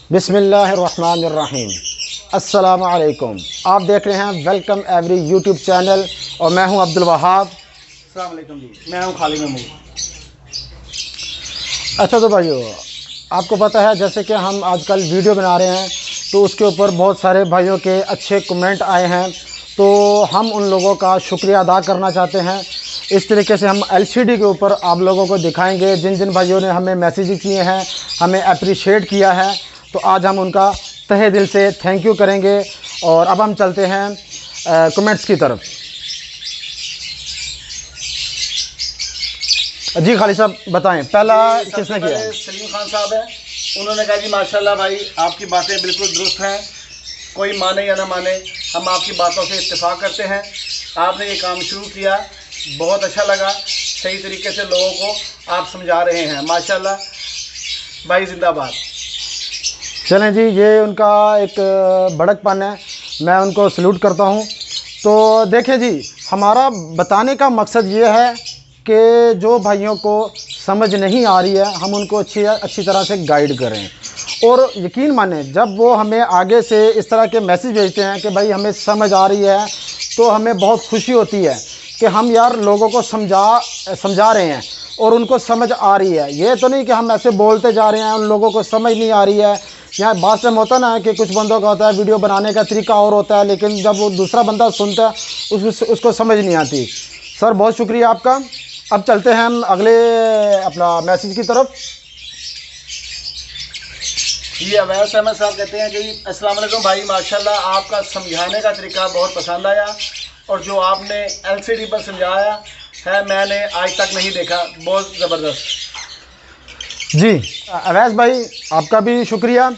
बिस्मिल्लाहिर्रहमानिर्रहीम। अस्सलाम वालेकुम। आप देख रहे हैं वेलकम एवरी यूट्यूब चैनल और मैं हूं अब्दुल वहाब। अस्सलाम वालेकुम जी, मैं हूं खालिद महमूद। अच्छा तो भाइयों, आपको पता है जैसे कि हम आजकल वीडियो बना रहे हैं तो उसके ऊपर बहुत सारे भाइयों के अच्छे कमेंट आए हैं, तो हम उन लोगों का शुक्रिया अदा करना चाहते हैं। इस तरीके से हम एलसीडी के ऊपर आप लोगों को दिखाएंगे। जिन जिन भाइयों ने हमें मैसेज किए हैं, हमें अप्रिशिएट किया है, तो आज हम उनका तहे दिल से थैंक यू करेंगे। और अब हम चलते हैं कमेंट्स की तरफ। जी खालिद साहब बताएं, पहला किसने किया? सलीम खान साहब है। उन्होंने कहा जी माशाल्लाह भाई, आपकी बातें बिल्कुल दुरुस्त हैं, कोई माने या ना माने, हम आपकी बातों से इत्तेफाक करते हैं। आपने ये काम शुरू किया, बहुत अच्छा लगा, सही तरीके से लोगों को आप समझा रहे हैं, माशाल्लाह भाई, जिंदाबाद। चलें जी, ये उनका एक बड़कपन है, मैं उनको सल्यूट करता हूँ। तो देखें जी, हमारा बताने का मकसद ये है कि जो भाइयों को समझ नहीं आ रही है, हम उनको अच्छी तरह से गाइड करें। और यकीन माने, जब वो हमें आगे से इस तरह के मैसेज भेजते हैं कि भाई हमें समझ आ रही है, तो हमें बहुत खुशी होती है कि हम यार लोगों को समझा रहे हैं और उनको समझ आ रही है। ये तो नहीं कि हम ऐसे बोलते जा रहे हैं, उन लोगों को समझ नहीं आ रही है। यहाँ बात से होता ना कि कुछ बंदों का होता है वीडियो बनाने का तरीका और होता है, लेकिन जब वो दूसरा बंदा सुनता है उसको समझ नहीं आती। सर बहुत शुक्रिया आपका। अब चलते हैं हम अगले अपना मैसेज की तरफ। जी अवैस अहमद साहब कहते हैं कि अस्सलाम वालेकुम भाई, माशाल्लाह आपका समझाने का तरीका बहुत पसंद आया, और जो आपने एलसीडी पर समझाया है मैंने आज तक नहीं देखा, बहुत ज़बरदस्त। जी अवैस भाई आपका भी शुक्रिया।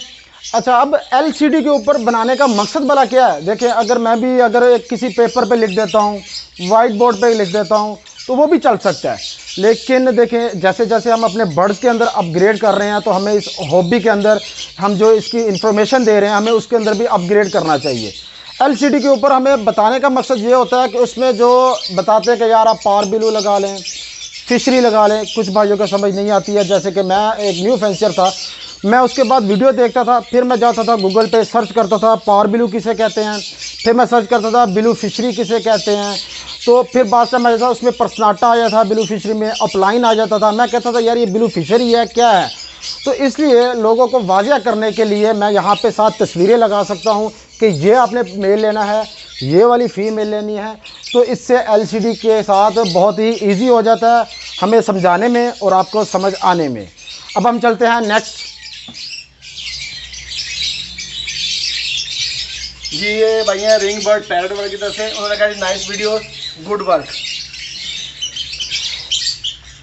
अच्छा, अब एलसीडी के ऊपर बनाने का मकसद भला क्या है? देखिए, अगर किसी पेपर पे लिख देता हूँ, वाइट बोर्ड पे लिख देता हूँ, तो वो भी चल सकता है। लेकिन देखें, जैसे जैसे हम अपने बर्ड्स के अंदर अपग्रेड कर रहे हैं, तो हमें इस हॉबी के अंदर हम जो इसकी इंफॉर्मेशन दे रहे हैं, हमें उसके अंदर भी अपग्रेड करना चाहिए। एलसीडी के ऊपर हमें बताने का मकसद ये होता है कि उसमें जो बताते हैं कि यार आप पावर बिलू लगा लें, फिशरी लगा लें। कुछ भाइयों को समझ नहीं आती है, जैसे कि मैं एक न्यू फेंसियर था, मैं उसके बाद वीडियो देखता था, फिर मैं जाता था गूगल पे सर्च करता था पावर बिलू किसे कहते हैं, फिर मैं सर्च करता था बिलू फिशरी किसे कहते हैं। तो फिर बाद में मैं उसमें पर्सनाटा आ जाता था, बिलू फिशरी में अपलाइन आ जाता था। मैं कहता था यार ये बिलू फिशरी है क्या है? तो इसलिए लोगों को वाजिया करने के लिए मैं यहाँ पे 7 तस्वीरें लगा सकता हूँ कि ये आपने मेल लेना है, ये वाली फीमेल लेनी है। तो इससे एलसीडी के साथ बहुत ही इजी हो जाता है हमें समझाने में और आपको समझ आने में। अब हम चलते हैं नेक्स्ट। जी ये भैया रिंग बर्ड पैरट वर्ड की तरफ से, उन्होंने कहा nice video, good work.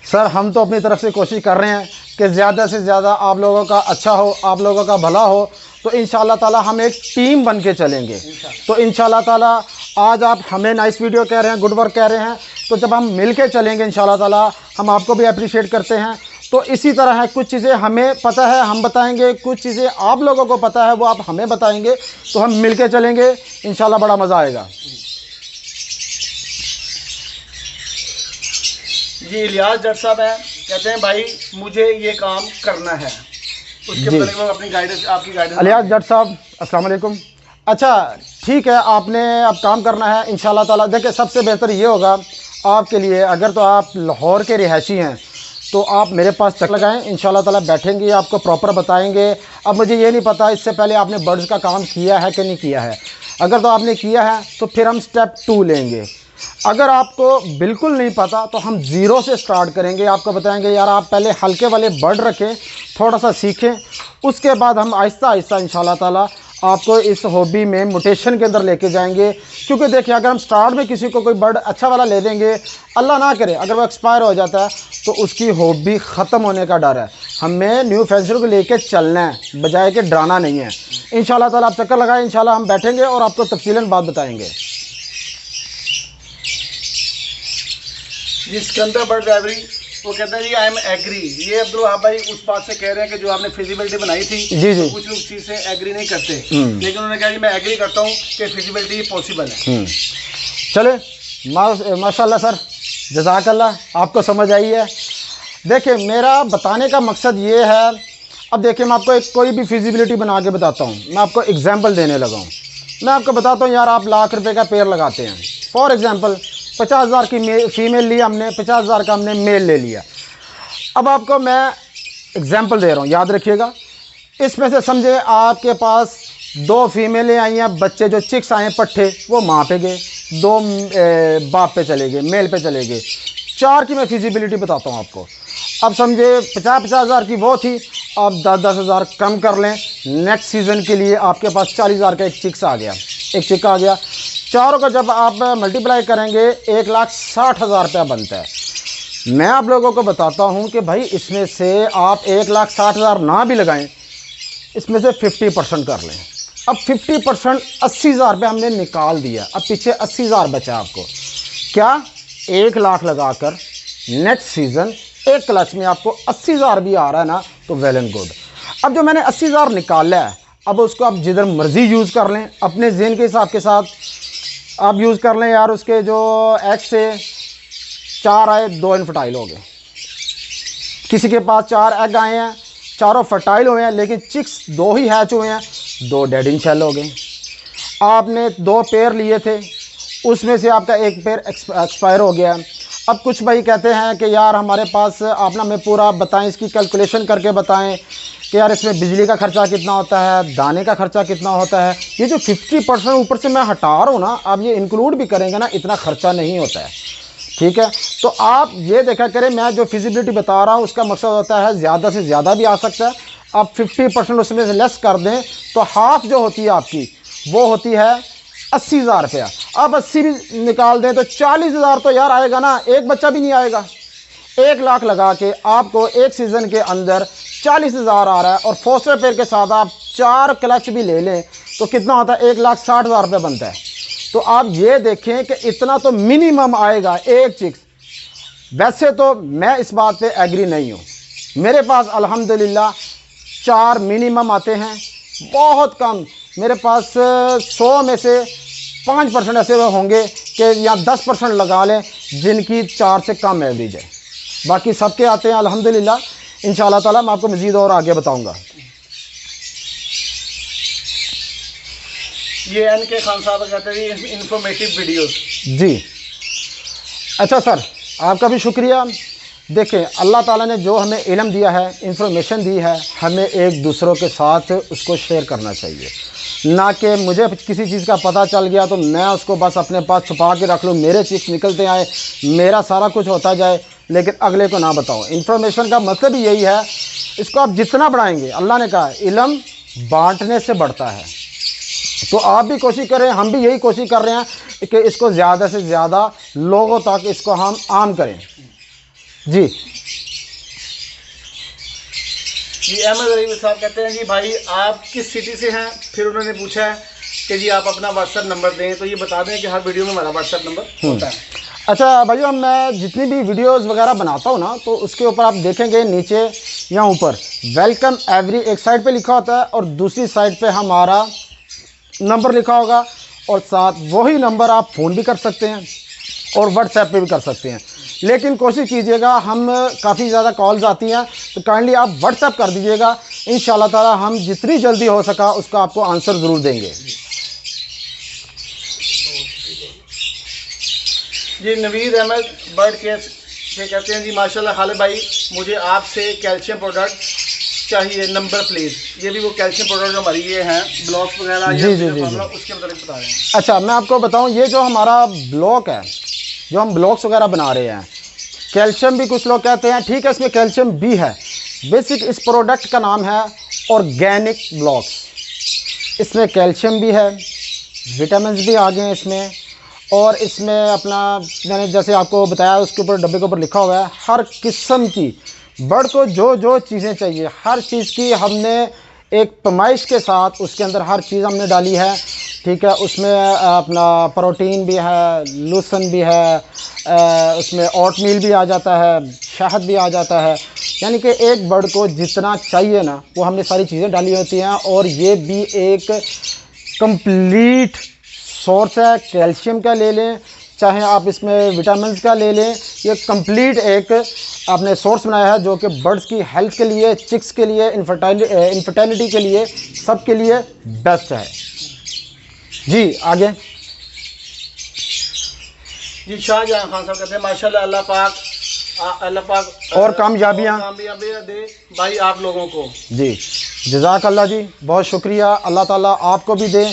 Sir हम तो अपनी तरफ से कोशिश कर रहे हैं कि ज़्यादा से ज़्यादा आप लोगों का अच्छा हो, आप लोगों का भला हो। तो इंशाल्लाह ताला हम एक टीम बन के चलेंगे। तो इंशाल्लाह ताला आज आप हमें नाइस वीडियो कह रहे हैं, गुड वर्क कह रहे हैं, तो जब हम मिल के चलेंगे इंशाल्लाह ताला हम आपको भी अप्रिशिएट करते हैं। तो इसी तरह है, कुछ चीज़ें हमें पता है हम बताएंगे, कुछ चीज़ें आप लोगों को पता है वो आप हमें बताएंगे, तो हम मिल के चलेंगे, इंशाल्लाह बड़ा मज़ा आएगा। जी इलियास जट साहब हैं, कहते हैं भाई मुझे ये काम करना है, उसके जी। मतलब अपनी गाइडेंस, आपकी गाइडेंस। इलियास जट साहब अस्सलाम वालेकुम। अच्छा ठीक है, आपने अब काम करना है इंशाल्लाह ताला। देखिए सबसे बेहतर ये होगा आपके लिए, अगर तो आप लाहौर के रिहायशी हैं तो आप मेरे पास चक्कर लगाएं, इंशाल्लाह ताला बैठेंगे, आपको प्रॉपर बताएंगे। अब मुझे ये नहीं पता इससे पहले आपने बर्ड्स का काम किया है कि नहीं किया है। अगर तो आपने किया है तो फिर हम स्टेप 2 लेंगे। अगर आपको बिल्कुल नहीं पता तो हम ज़ीरो से स्टार्ट करेंगे, आपको बताएंगे यार आप पहले हल्के वाले बर्ड रखें, थोड़ा सा सीखें, उसके बाद हम आहिस्ता आहिस्ता इंशाल्लाह ताला आपको इस हॉबी में म्यूटेशन के अंदर लेके जाएंगे। क्योंकि देखिए अगर हम स्टार्ट में किसी को कोई बर्ड अच्छा वाला ले देंगे, अल्लाह ना करे अगर वो एक्सपायर हो जाता है, तो उसकी हॉबी ख़त्म होने का डर है। हमें न्यू फेंसियर को लेके चलना है, बजाय के डराना नहीं है। इंशाल्लाह ताला आप चक्कर लगाएं, इंशाल्लाह हम बैठेंगे और आपको तफसीलन बात बताएंगे। जी सिकंदर बर्ड ड्राइवरी, वो कहते हैं जी आई एम एग्री। ये अब्दुल वहाब भाई उस बात से कह रहे हैं कि जो आपने फिजिबिलिटी बनाई थी, जी जी। तो कुछ लोग चीज़ से एग्री नहीं करते, लेकिन उन्होंने कहा जी मैं एग्री करता हूँ कि फिजिबिलिटी पॉसिबल है। चले माशाल्लाह सर, जज़ाकल्लाह, आपको समझ आई है। देखिए मेरा बताने का मकसद ये है, अब देखिए मैं आपको एक कोई भी फिजिबिलिटी बना के बताता हूँ, मैं आपको एग्जांपल देने लगा हूँ। मैं आपको बताता हूँ यार, आप लाख रुपए का पेड़ लगाते हैं, फॉर एग्जांपल 50,000 की फीमेल ली हमने, 50,000 का हमने मेल ले लिया। अब आपको मैं एग्जांपल दे रहा हूँ, याद रखिएगा। इसमें से समझे आपके पास 2 फीमेलें आई हैं, बच्चे जो चिक्स आए पट्ठे वो माँ पे गए, 2 बाप पे चले गए, मेल पे चले गए। 4 की मैं फिजिबिलिटी बताता हूँ आपको। अब समझे 50,000 की वो थी, अब 10,000 कम कर लें, नेक्स्ट सीज़न के लिए आपके पास 40,000 का एक चिक्स आ गया, एक चिक आ गया। चारों का जब आप मल्टीप्लाई करेंगे 1,60,000 रुपया बनता है। मैं आप लोगों को बताता हूं कि भाई इसमें से आप 1,60,000 ना भी लगाएं, इसमें से 50% कर लें। अब 50% 80,000 रुपये हमने निकाल दिया, अब पीछे 80,000 बचा आपको। क्या 1 लाख लगाकर नेक्स्ट सीज़न एक क्लच में आपको 80,000 भी आ रहा है ना, तो वेल एंड गुड। अब जो मैंने 80,000 निकाला है, अब उसको आप जिधर मर्जी यूज़ कर लें, अपने जेन के हिसाब के साथ आप यूज़ कर लें। यार उसके जो एग से 4 आए, 2 इनफर्टाइल हो गए। किसी के पास 4 एग आए हैं, चारों फर्टाइल हुए हैं, लेकिन चिक्स 2 ही हैच हुए हैं, 2 डेड इन शेल हो गए। आपने 2 पेयर लिए थे, उसमें से आपका एक पेयर एक्सपायर हो गया। अब कुछ भाई कहते हैं कि यार हमारे पास आप ना हमें पूरा बताएं, इसकी कैलकुलेशन करके बताएं कि यार इसमें बिजली का खर्चा कितना होता है, दाने का खर्चा कितना होता है। ये जो 50% ऊपर से मैं हटा रहा हूँ ना, आप ये इंक्लूड भी करेंगे ना, इतना खर्चा नहीं होता है, ठीक है। तो आप ये देखा करें, मैं जो फिजिबिलिटी बता रहा हूँ उसका मकसद होता है ज़्यादा से ज़्यादा भी आ सकता है। आप 50% उसमें से लेस कर दें तो हाफ जो होती है आपकी वो होती है 80,000 रुपया। अब 80 भी निकाल दें तो 40,000 तो यार आएगा ना, एक बच्चा भी नहीं आएगा। 1 लाख लगा के आपको एक सीज़न के अंदर 40,000 आ रहा है, और फोस्टर पेयर के साथ आप 4 क्लच भी ले लें तो कितना होता है, 1,60,000 रुपये बनता है। तो आप ये देखें कि इतना तो मिनिमम आएगा एक चिक्स। वैसे तो मैं इस बात पे एग्री नहीं हूँ, मेरे पास अल्हम्दुलिल्लाह 4 मिनिमम आते हैं, बहुत कम। मेरे पास 100 में से 5% ऐसे होंगे कि या 10% लगा लें जिनकी 4 से कम एवरेज है, बाकी सबके आते हैं अल्हम्दुलिल्लाह। इंशाअल्लाह ताला मैं आपको मज़ीद और आगे बताऊंगा। ये एन के खान साहब कहते हैं इंफॉर्मेटिव वीडियोस। जी अच्छा सर, आपका भी शुक्रिया। देखें, अल्लाह ताला ने जो हमें इल्म दिया है, इंफॉर्मेशन दी है, हमें एक दूसरों के साथ उसको शेयर करना चाहिए, ना कि मुझे किसी चीज़ का पता चल गया तो मैं उसको बस अपने पास छुपा के रख लूँ, मेरे चिक्स निकलते आए, मेरा सारा कुछ होता जाए, लेकिन अगले को ना बताओ। इंफॉर्मेशन का मतलब ही यही है, इसको आप जितना बढ़ाएंगे, अल्लाह ने कहा इल्म बांटने से बढ़ता है। तो आप भी कोशिश करें, हम भी यही कोशिश कर रहे हैं कि इसको ज़्यादा से ज़्यादा लोगों तक इसको हम आम करें। जी जी अहमद अली साहब कहते हैं जी भाई आप किस सिटी से हैं, फिर उन्होंने पूछा है कि जी आप अपना व्हाट्सएप नंबर दें, तो ये बता दें कि हर वीडियो में हमारा व्हाट्सएप नंबर होता है। अच्छा भाइयों, मैं जितनी भी वीडियोस वगैरह बनाता हूँ ना, तो उसके ऊपर आप देखेंगे नीचे या ऊपर वेलकम एवरी एक साइड पे लिखा होता है, और दूसरी साइड पे हमारा नंबर लिखा होगा, और साथ वही नंबर आप फ़ोन भी कर सकते हैं और व्हाट्सएप पे भी कर सकते हैं। लेकिन कोशिश कीजिएगा, हम काफ़ी ज़्यादा कॉल्स आती हैं, तो काइंडली आप व्हाट्सएप कर दीजिएगा। इंशाअल्लाह ताला हम जितनी जल्दी हो सका उसका आपको आंसर ज़रूर देंगे। जी नवीद अहमद बर्ड केयर से कहते हैं जी माशाल्लाह खालिद भाई, मुझे आपसे कैल्शियम प्रोडक्ट चाहिए, नंबर प्लीज़। ये भी वो कैल्शियम प्रोडक्ट जो हमारी ये हैं ब्लॉक्स वगैरह, जी, जी, जी, उसके मतलब बता रहे हैं। अच्छा, मैं आपको बताऊं, ये जो हमारा ब्लॉक है, जो हम ब्लॉक्स वगैरह बना रहे हैं, कैल्शियम भी कुछ लोग कहते हैं, ठीक है, इसमें कैल्शियम भी है। बेसिक इस प्रोडक्ट का नाम है ऑर्गेनिक ब्लॉक्स। इसमें कैल्शियम भी है, विटामिन भी आ गए हैं इसमें, और इसमें अपना मैंने जैसे आपको बताया उसके ऊपर डब्बे के ऊपर लिखा हुआ है हर किस्म की बर्ड को जो जो चीज़ें चाहिए, हर चीज़ की हमने एक पैमाइश के साथ उसके अंदर हर चीज़ हमने डाली है, ठीक है। उसमें अपना प्रोटीन भी है, लूसन भी है, उसमें ओट मील भी आ जाता है, शहद भी आ जाता है, यानी कि एक बर्ड को जितना चाहिए ना वो हमने सारी चीज़ें डाली होती हैं। और ये भी एक कंप्लीट सोर्स है, कैल्शियम का ले लें, चाहे आप इसमें विटामिन का ले लें, ये कंप्लीट एक आपने सोर्स बनाया है जो कि बर्ड्स की हेल्थ के लिए, चिक्स के लिए, इनफर्टिलिटी के लिए, सब के लिए बेस्ट है। जी आगे। जी शाहजहां खान साहब कहते हैं माशाल्लाह, अल्लाह पाक और कामयाबियाँ दे भाई आप लोगों को। जी जज़ाकल्लाह जी, बहुत शुक्रिया, अल्लाह ताला आपको भी दे।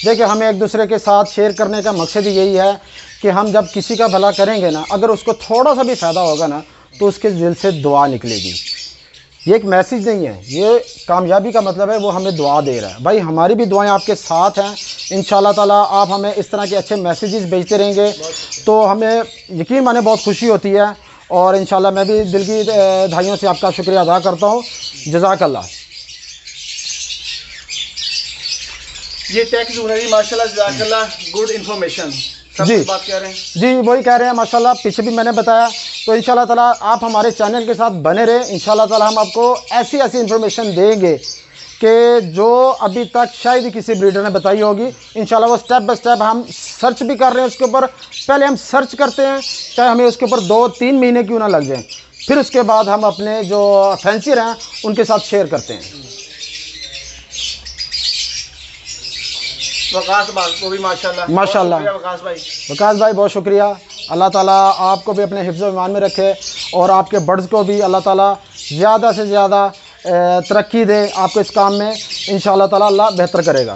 देखिए हमें एक दूसरे के साथ शेयर करने का मकसद ही यही है कि हम जब किसी का भला करेंगे ना, अगर उसको थोड़ा सा भी फ़ायदा होगा ना तो उसके दिल से दुआ निकलेगी। ये एक मैसेज नहीं है, ये कामयाबी का मतलब है वो हमें दुआ दे रहा है। भाई हमारी भी दुआएं आपके साथ हैं, इंशाल्लाह ताला आप हमें इस तरह के अच्छे मैसेजेस भेजते रहेंगे तो हमें यकीन माने बहुत खुशी होती है। और इंशाल्लाह मैं भी दिल की धाइयों से आपका शुक्रिया अदा करता हूँ। जज़ाकल्लाह। ये टेक जूनरी माशाल्लाह जज़ाकल्लाह, गुड इन्फॉर्मेशन जी बात कह रहे हैं। जी वही कह रहे हैं माशाल्लाह, पीछे भी मैंने बताया। तो इंशाल्लाह ताला आप हमारे चैनल के साथ बने रहे, इंशाल्लाह ताला हम आपको ऐसी ऐसी इन्फॉर्मेशन देंगे कि जो अभी तक शायद ही किसी ब्रीडर ने बताई होगी। इंशाल्लाह वो स्टेप बाय स्टेप हम सर्च भी कर रहे हैं उसके ऊपर। पहले हम सर्च करते हैं, चाहे हमें उसके ऊपर 2-3 महीने क्यों ना लग जाएं, फिर उसके बाद हम अपने जो फैंसियर हैं उनके साथ शेयर करते हैं। वकास बात को भी माशाल्लाह वकास भाई बहुत शुक्रिया। अल्लाह ताला आपको भी अपने हिफ्ज़ ईमान में रखे और आपके बर्ड्स को भी अल्लाह ताला ज़्यादा से ज़्यादा तरक्की दे आपको इस काम में। इंशाअल्लाह ताला अल्लाह बेहतर करेगा।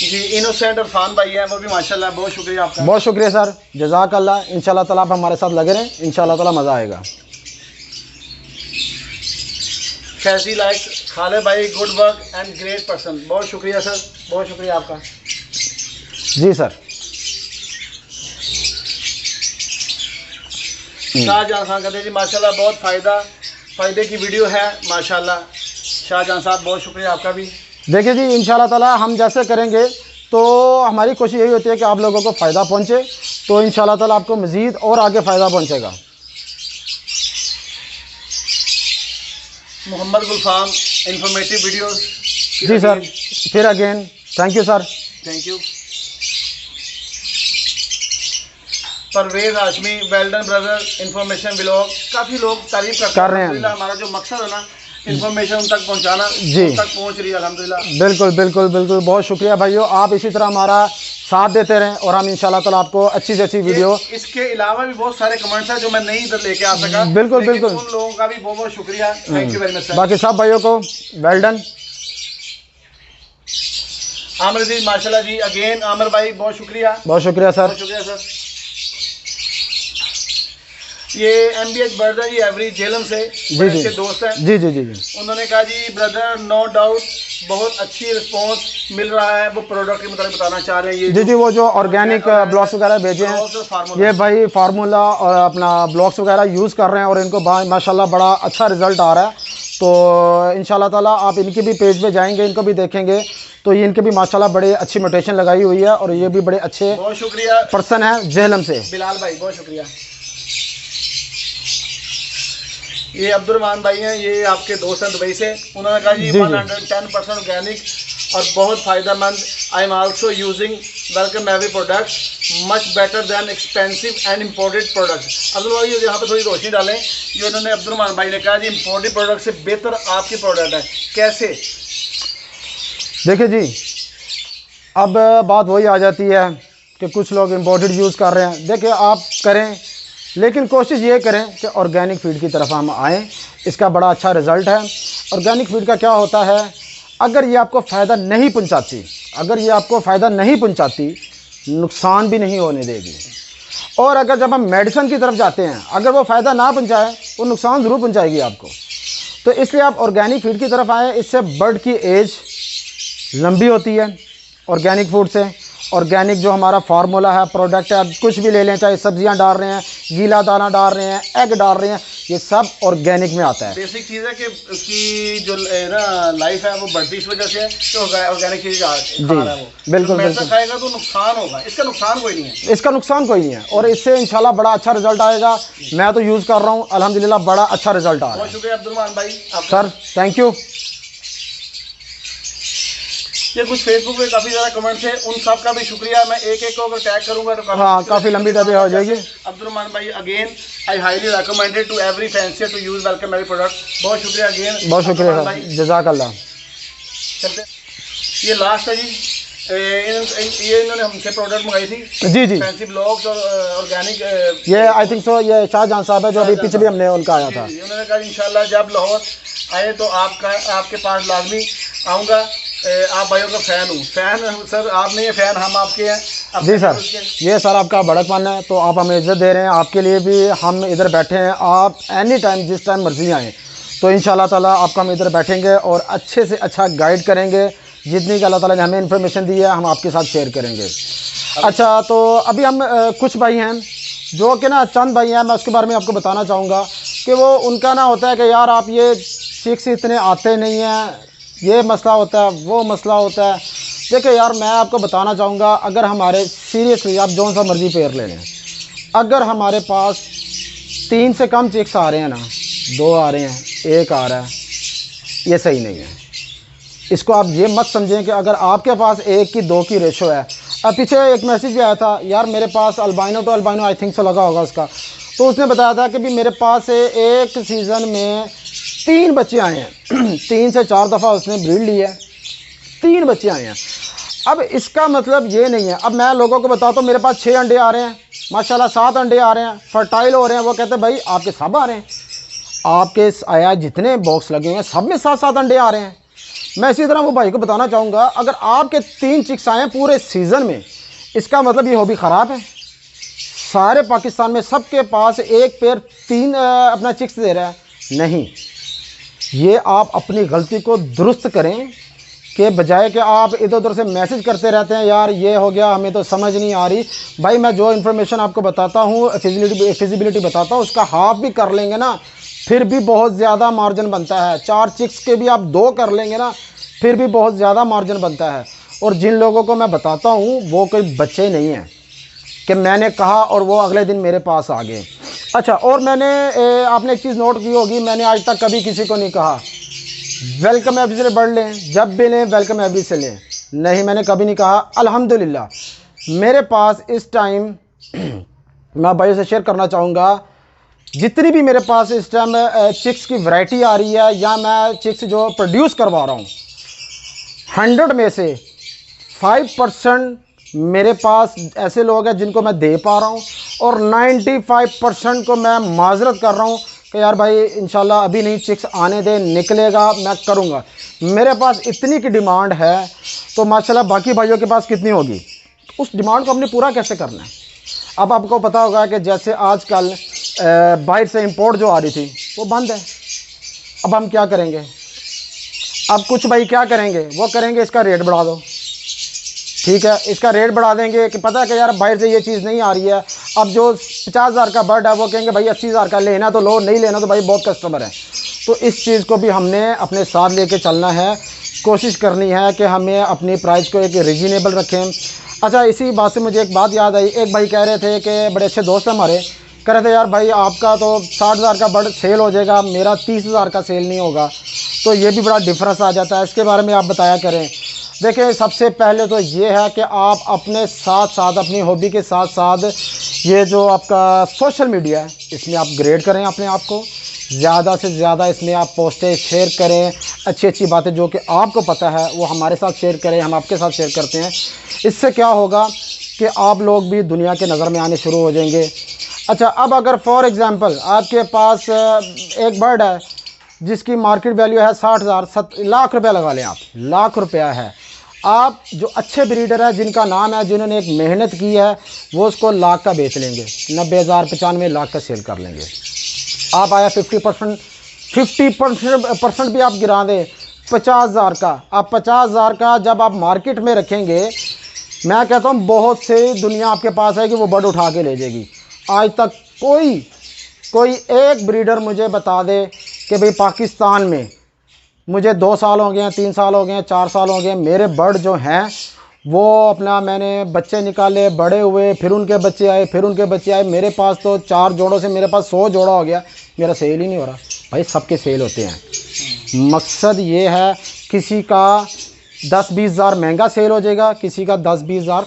जी इनोसेंट इरफान भाई हैं, वो भी माशाल्लाह बहुत शुक्रिया आपका। बहुत शुक्रिया सर, जज़ाकल्लाह। इंशाअल्लाह ताला आप हमारे साथ लगे रहें, इंशाअल्लाह ताला मज़ा आएगा। कैसी लाइक खाले भाई, good work and great person. बहुत शुक्रिया सर, बहुत शुक्रिया आपका। जी सर। शाहजहां खान कहते हैं जी माशाल्लाह बहुत फ़ायदे की वीडियो है माशाल्लाह। शाहजहां साहब बहुत शुक्रिया आपका भी। देखिए जी इंशाअल्लाह ताला हम जैसे करेंगे तो हमारी कोशिश यही होती है कि आप लोगों को फ़ायदा पहुँचे, तो इंशाअल्लाह ताला आपको मज़ीद और आगे फ़ायदा पहुँचेगा। Mohammad Gulfam informative videos. जी सर, फिर again thank you sir. Thank you. Parvez Hashmi, well done brother information blog. काफ़ी लोग तारीफ कर रहे हैं। हमारा जो मकसद है ना इंफॉर्मेशन उन तक पहुंचाना, जी उन तक पहुंच रही है अल्हम्दुलिल्लाह। बिल्कुल बिल्कुल बिल्कुल, बहुत शुक्रिया भाइयों, आप इसी तरह हमारा साथ देते रहें और हम इंशाल्लाह ताला आपको अच्छी से अच्छी वीडियो। इसके अलावा भी बहुत सारे कमेंट्स हैं जो मैं नहीं इधर लेके आ सका। बिल्कुल बिल्कुल, उन लोगों का भी बहुत बहुत शुक्रिया। Thank you very much. बाकी सब भाइयों को वेल डन। आमिर जी माशाल्लाह जी, अगेन आमिर भाई बहुत शुक्रिया। बहुत शुक्रिया सर। बहुत शुक्रिया सर। ये MBH ब्रदर जी एवरी जेलम से अच्छे दोस्त हैं। जी जी जी जी। उन्होंने कहा जी ब्रदर नो डाउट बहुत अच्छी रिस्पांस मिल रहा है, वो प्रोडक्ट के मतलब बताना चाह रहे हैं। ये जी वो जो ऑर्गेनिक ब्लॉक्स वगैरह भेजे हैं, ये भाई फार्मूला और अपना ब्लॉक्स वगैरह यूज़ कर रहे हैं और इनको माशाल्लाह बड़ा अच्छा रिजल्ट आ रहा है। तो इंशाल्लाह ताला आप इनके भी पेज पे जाएंगे, इनको भी देखेंगे तो ये इनके भी माशाल्लाह बड़े अच्छी मोटिवेशन लगाई हुई है और ये भी बड़े अच्छे बहुत शुक्रिया पर्सन है जेहलम से। बिलाल भाई बहुत शुक्रिया। ये अब्दुलरहमान भाई हैं, ये आपके दोस्त हैं दुबई से। उन्होंने कहा जी 110% ऑर्गेनिक और बहुत फ़ायदेमंद। I am also using welcome every product much better than expensive and imported product. Abdul भाई यहाँ पे थोड़ी रोशनी डालें। ये उन्होंने अब्दुलरहमान भाई ने कहा जी इम्पोर्टेड प्रोडक्ट से बेहतर आपकी प्रोडक्ट है, कैसे? देखिए जी अब बात वही आ जाती है कि कुछ लोग इम्पोर्टेड यूज़ कर रहे हैं। देखिए आप करें, लेकिन कोशिश ये करें कि ऑर्गेनिक फीड की तरफ हम आएँ, इसका बड़ा अच्छा रिज़ल्ट है। ऑर्गेनिक फीड का क्या होता है, अगर ये आपको फ़ायदा नहीं पहुंचाती, अगर ये आपको फ़ायदा नहीं पहुंचाती, नुकसान भी नहीं होने देगी। और अगर जब हम मेडिसिन की तरफ जाते हैं, अगर वो फ़ायदा ना पहुंचाए वो नुकसान ज़रूर पहुंचाएगी आपको। तो इसलिए आप ऑर्गेनिक फीड की तरफ आएँ, इससे बर्ड की एज लंबी होती है ऑर्गेनिक फूड से। ऑर्गेनिक जो हमारा फार्मूला है, प्रोडक्ट है, आप कुछ भी ले लें, चाहे सब्जियां डाल रहे हैं, गीला दाना डाल रहे हैं, एग डाल रहे हैं, ये सब ऑर्गेनिक में आता है। बेसिक चीज़ है कि उसकी जो ना लाइफ है वो बढ़ती इस वजह से है तो ऑर्गेनिक चीज़ खा रहा है वो। बिल्कुल तो बिल्कुल खाएगा तो नुकसान होगा, इसका नुकसान कोई नहीं है। इसका नुकसान कोई नहीं है और इससे इंशाल्लाह बड़ा अच्छा रिजल्ट आएगा। मैं तो यूज़ कर रहा हूँ, अल्हम्दुलिल्लाह बड़ा अच्छा रिजल्ट आ रहा है। बहुत शुक्रिया अब्दुलरहमान भाई सर, थैंक यू। ये कुछ फेसबुक पे काफ़ी ज़्यादा कमेंट्स है, उन सब का भी शुक्रिया। मैं एक एक को अगर टैग करूँगा तो हाँ, काफ़ी लंबी टबी हो जाएगी। अब्दुर्रहमान भाई again I highly recommended to every fancier to use welcome मेरी प्रोडक्ट। बहुत शुक्रिया अगेन, बहुत शुक्रिया भाई, जज़ाकल्लाह। चलते ये लास्ट है जी, ये इन्होंने हमसे प्रोडक्ट मंगाई थी जी जी, फैंसी ब्लॉग्स और ऑर्गेनिक। ये आई थिंक सो ये शाहजहां साहब है जो अभी पीछे भी हमने उनका आया था। उन्होंने कहा इंशाल्लाह जब लाहौर आए तो आपके पास लाजमी आऊँगा। आप भाइयों का फ़ैन हूँ, फ़ैन सर आप नहीं है, फ़ैन हम आपके हैं। जी सर, ये सर आपका बड़कपन है, तो आप हमें इज़्ज़त दे रहे हैं, आपके लिए भी हम इधर बैठे हैं। आप एनी टाइम जिस टाइम मर्जी आएँ तो इंशाल्लाह ताला आपका हम इधर बैठेंगे और अच्छे से अच्छा गाइड करेंगे। जितनी कि अल्लाह ताला ने हमें इन्फॉर्मेशन दी है हम आपके साथ शेयर करेंगे। अच्छा, तो अभी हम कुछ भाई हैं जो कि ना चंद भाई हैं, मैं उसके बारे में आपको बताना चाहूँगा कि वो उनका ना होता है कि यार आप ये चिक्स इतने आते नहीं हैं, ये मसला होता है, वो मसला होता है। देखिए यार, मैं आपको बताना चाहूँगा, अगर हमारे सीरियसली आप जौन सा मर्जी पेयर ले लें, अगर हमारे पास 3 से कम चिक्स आ रहे हैं ना, 2 आ रहे हैं, 1 आ रहा है, ये सही नहीं है। इसको आप ये मत समझें कि अगर आपके पास 1 की 2 की रेशो है। अब पीछे एक मैसेज भी आया था यार, मेरे पास albino two albino I think so लगा होगा उसका, तो उसने बताया था कि भी मेरे पास एक सीज़न में 3 बच्चे आए हैं 3 से 4 दफ़ा उसने ब्रीड ली है, 3 बच्चे आए हैं। अब इसका मतलब ये नहीं है, अब मैं लोगों को बताता हूँ मेरे पास 6 अंडे आ रहे हैं माशाल्लाह, 7 अंडे आ रहे हैं, फर्टाइल हो रहे हैं, वो कहते हैं भाई आपके सब आ रहे हैं, आपके आया जितने बॉक्स लगे हुए हैं सब में 7-7 अंडे आ रहे हैं। मैं इसी तरह वो भाई को बताना चाहूँगा, अगर आपके 3 चिक्स आए हैं पूरे सीज़न में, इसका मतलब ये हॉबी ख़राब है। सारे पाकिस्तान में सबके पास एक पेयर 3 अपना चिक्स दे रहा है, नहीं। ये आप अपनी गलती को दुरुस्त करें कि बजाय कि आप इधर उधर से मैसेज करते रहते हैं यार ये हो गया, हमें तो समझ नहीं आ रही। भाई मैं जो इन्फॉर्मेशन आपको बताता हूँ, फिजिबिलिटी बताता हूँ, उसका हाफ भी कर लेंगे ना फिर भी बहुत ज़्यादा मार्जिन बनता है। 4 चिक्स के भी आप 2 कर लेंगे ना फिर भी बहुत ज़्यादा मार्जिन बनता है। और जिन लोगों को मैं बताता हूँ वो कोई बच्चे नहीं हैं कि मैंने कहा और वो अगले दिन मेरे पास आ गए। अच्छा, और मैंने आपने एक चीज़ नोट की होगी, मैंने आज तक कभी किसी को नहीं कहा वेलकम एबी से बढ़ लें, जब भी लें वेलकम एबी से लें, नहीं, मैंने कभी नहीं कहा। अल्हम्दुलिल्लाह मेरे पास इस टाइम मैं भाई से शेयर करना चाहूँगा, जितनी भी मेरे पास इस टाइम चिक्स की वैरायटी आ रही है या मैं चिक्स जो प्रोड्यूस करवा रहा हूँ, 100 में से 5% मेरे पास ऐसे लोग हैं जिनको मैं दे पा रहा हूँ और 95% को मैं माजरत कर रहा हूँ कि यार भाई इंशाल्लाह अभी नहीं, चिक्स आने दे, निकलेगा, मैं करूँगा। मेरे पास इतनी की डिमांड है तो माशाल्लाह बाकी भाइयों के पास कितनी होगी, उस डिमांड को हमने पूरा कैसे करना है। अब आपको पता होगा कि जैसे आजकल बाहर से इंपोर्ट जो आ रही थी वो बंद है, अब हम क्या करेंगे, अब कुछ भाई क्या करेंगे, वो करेंगे इसका रेट बढ़ा दो, ठीक है, इसका रेट बढ़ा देंगे कि पता है कि यार बाहर से ये चीज़ नहीं आ रही है। अब जो 50,000 का बर्ड है वो कहेंगे भाई 80,000 का, लेना तो लो, नहीं लेना तो भाई बहुत कस्टमर है। तो इस चीज़ को भी हमने अपने साथ लेके चलना है, कोशिश करनी है कि हमें अपनी प्राइस को एक रीजनेबल रखें। अच्छा, इसी बात से मुझे एक बात याद आई, एक भाई कह रहे थे कि बड़े अच्छे दोस्त हैं हमारे, कह रहे थे यार भाई आपका तो 60,000 का बर्ड सेल हो जाएगा, मेरा 30,000 का सेल नहीं होगा, तो ये भी बड़ा डिफरेंस आ जाता है, इसके बारे में आप बताया करें। देखिए, सबसे पहले तो ये है कि आप अपने साथ साथ अपनी हॉबी के साथ साथ ये जो आपका सोशल मीडिया है इसमें आप ग्रेड करें अपने आप को, ज़्यादा से ज़्यादा इसमें आप पोस्टें शेयर करें, अच्छी अच्छी बातें जो कि आपको पता है वो हमारे साथ शेयर करें, हम आपके साथ शेयर करते हैं। इससे क्या होगा कि आप लोग भी दुनिया के नज़र में आने शुरू हो जाएंगे। अच्छा, अब अगर फॉर एग्ज़ाम्पल आपके पास एक बर्ड है जिसकी मार्केट वैल्यू है 60,000 लाख रुपया लगा लें आप, लाख रुपया है, आप जो अच्छे ब्रीडर है जिनका नाम है, जिन्होंने एक मेहनत की है, वो उसको लाख का बेच लेंगे, 90,000 95 लाख का सेल कर लेंगे। आप आया 50% भी आप गिरा दें 50,000 का, आप 50,000 का जब आप मार्केट में रखेंगे, मैं कहता हूँ बहुत से दुनिया आपके पास है कि वो बर्ड उठा के ले जाएगी। आज तक कोई एक ब्रीडर मुझे बता दे कि भाई पाकिस्तान में मुझे 2 साल हो गए हैं, 3 साल हो गए हैं, 4 साल हो गए हैं, मेरे बर्ड जो हैं वो अपना मैंने बच्चे निकाले, बड़े हुए, फिर उनके बच्चे आए, फिर उनके बच्चे आए, मेरे पास तो 4 जोड़ों से मेरे पास 100 जोड़ा हो गया, मेरा सेल ही नहीं हो रहा। भाई सबके सेल होते हैं, मकसद ये है किसी का 10-20 हज़ार महंगा सेल हो जाएगा, किसी का 10-20 हज़ार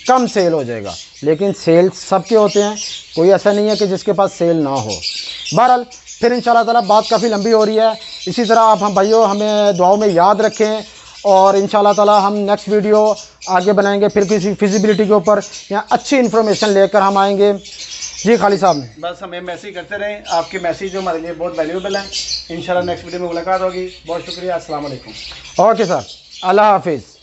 कम सेल हो जाएगा, लेकिन सेल सबके होते हैं, कोई ऐसा नहीं है कि जिसके पास सेल ना हो। बहरहाल फिर इंशाल्लाह ताला बात काफ़ी लंबी हो रही है, इसी तरह आप हम भाइयों हमें दुआओं में याद रखें और इंशाल्लाह ताला हम नेक्स्ट वीडियो आगे बनाएंगे, फिर किसी फिजिबिलिटी के ऊपर या अच्छी इन्फॉर्मेशन लेकर हम आएंगे। जी खालिद साहब, बस हमें मैसेज करते रहें, आपके मैसेज जो हमारे लिए बहुत वैल्यूएबल हैं। इंशाल्लाह नेक्स्ट वीडियो में मुलाकात होगी। बहुत शुक्रिया, अस्सलाम वालेकुम। ओके सर, अल्लाह हाफिज़।